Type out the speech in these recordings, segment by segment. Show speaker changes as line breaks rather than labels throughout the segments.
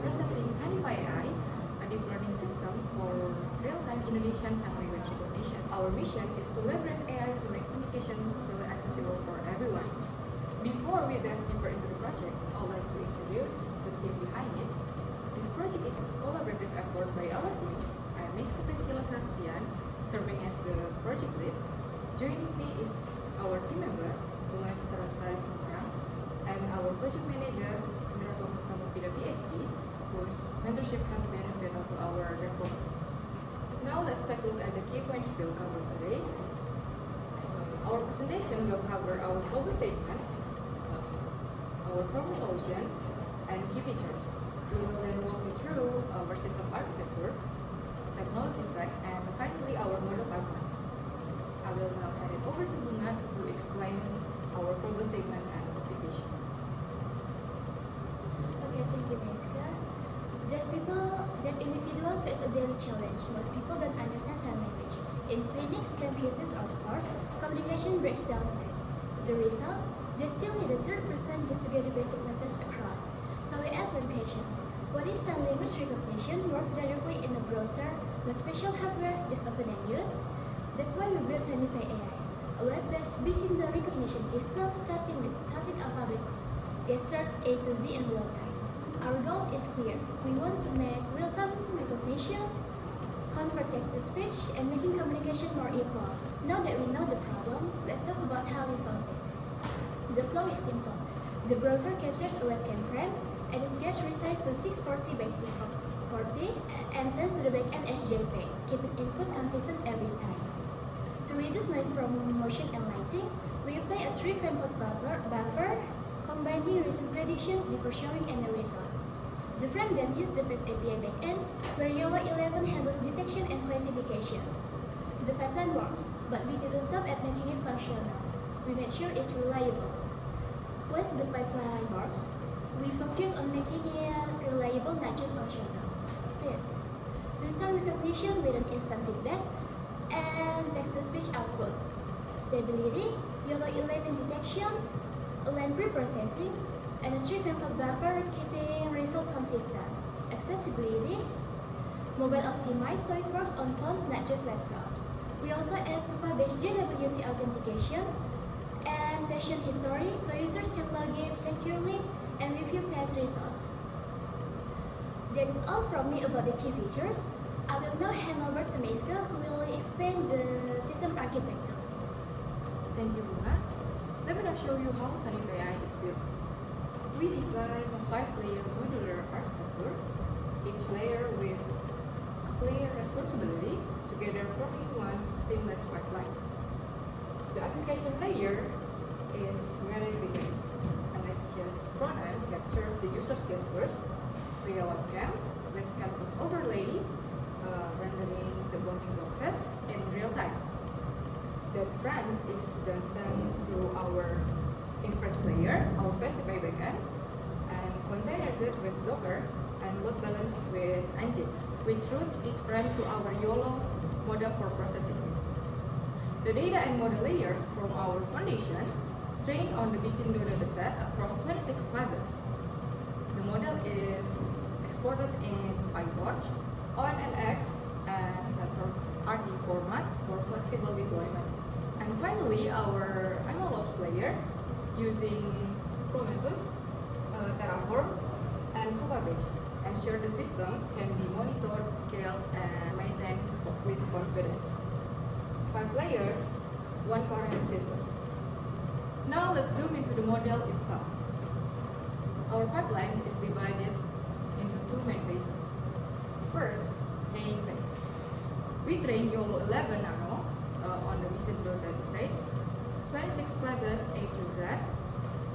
presenting Signify AI, a deep learning system for real-time Indonesian sign language recognition. Our mission is to leverage AI to make communication truly accessible for everyone. Before we dive deeper into the project, I would like to introduce the team behind it. This project is a collaborative effort by our team. I am Deskripsi serving as the project lead. Joining me is our team member, and our project manager, BSD, whose mentorship has been vital to our development. Now let's take a look at the key points we'll cover today. Our presentation will cover our problem statement, our problem solution, and key features. We will then walk you through our system architecture, technology stack, and finally our model pipeline. I will now hand it over to Bunga to explain our problem statement and motivation.
Okay, thank you, Miska. Deaf individuals face a daily challenge. Most people don't understand sign language. In clinics, campuses, or stores, communication breaks down fast. The result? They still need a third person just to get the basic message across. So we asked one question. What if sign language recognition worked directly in a browser, no special hardware, just open and use? That's why we built Signify AI, a web-based BISINDO recognition system starting with static alphabet gestures A to Z in real time. Our goal is clear. We want to make real-time recognition, convert text to speech, and making communication more equal. Now that we know the problem, let's talk about how we solve it. The flow is simple. The browser captures a webcam frame, and it gets resized to 640 by 640 and sends to the backend as JPEG, keeping input consistent every time. To reduce noise from motion and lighting, we apply a 3-frame buffer, combining recent predictions before showing any results. The frame then hits the face API backend, where YOLO 11 handles detection and classification. The pipeline works, but we didn't stop at making it functional. We made sure it's reliable. Once the pipeline works, we focus on making it reliable, not just functional. Speed. Real-time recognition with an instant feedback, and text-to-speech output. Stability, YOLO 11 detection, line pre-processing, and a 3-frame buffer keeping result consistent. Accessibility, mobile optimized so it works on phones, not just laptops. We also add SUPA-based JWT authentication and session history so users can log in securely and review past results. That is all from me about the key features. I will now hand over to Miska, who will explain the system architecture.
Thank you, Bunga. Let me now show you how Signify AI is built. We designed a 5-layer modular architecture, each layer with clear responsibility, together forming one seamless pipeline. The application layer is where it begins. A Next.js frontend captures the user's gestures via webcam with canvas overlay, rendering the bounding boxes in real time. That frame is then sent to our inference layer, our API backend, and containers it with Docker and load balanced with Nginx, which routes each frame to our YOLO model for processing. The data and model layers from our foundation trained on the BISINDO dataset across 26 classes. The model is exported in PyTorch, ONNX, and TensorRT format for flexible deployment. And finally, our MLOps layer using Prometheus, Terraform, and SUPA-based ensure the system can be monitored, scaled, and maintained with confidence. 5 layers, 1 coherent system. Now let's zoom into the model itself. Our pipeline is divided into 2 main phases. First, training phase. We train YOLO 11 Nano on the BISINDO dataset, 26 classes A through Z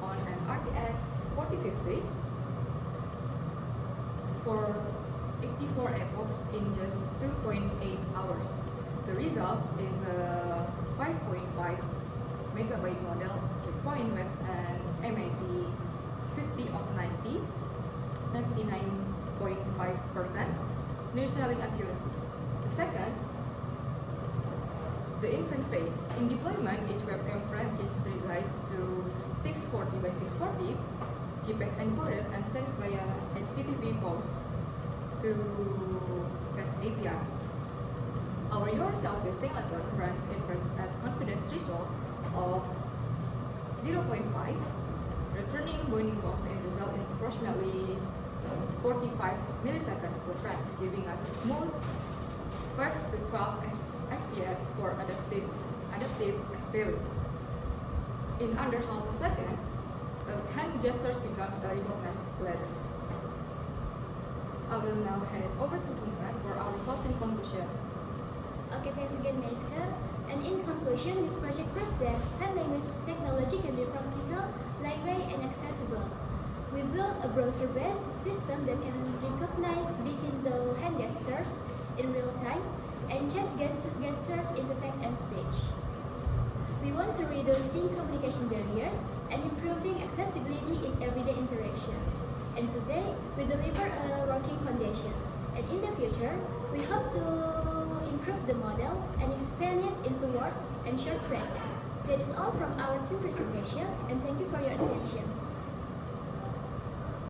on an RTX 4050 for 84 epochs in just 2.8 hours. The result is a 5.5 megabyte model checkpoint with an MAP 50 of 90, 99.5% near selling accuracy. The second, the infant phase. In deployment, each webcam frame is resized to 640 by 640 JPEG encoded and sent via HTTP post to Fast API. Our yourself-based singleton runs inference at confidence threshold of 0.5, returning bounding box in result in approximately 45 milliseconds per frame, giving us a smooth 5 to 12 FPS for adaptive experience. In under half a second, a hand gestures becomes a recognized letter. I will now hand it over to Bunga for our closing conclusion.
Okay, thanks again, Maiska. And in conclusion, this project proves that sign language technology can be practical, lightweight, and accessible. We built a browser-based system that can recognize BISINDO hand gestures in real time and change gestures into text and speech. We want to reducing communication barriers and improving accessibility in everyday interactions. And today, we deliver a working foundation. And in the future, we hope to improve the model and expand it into words and short phrases. That is all from our team presentation, and thank you for your attention.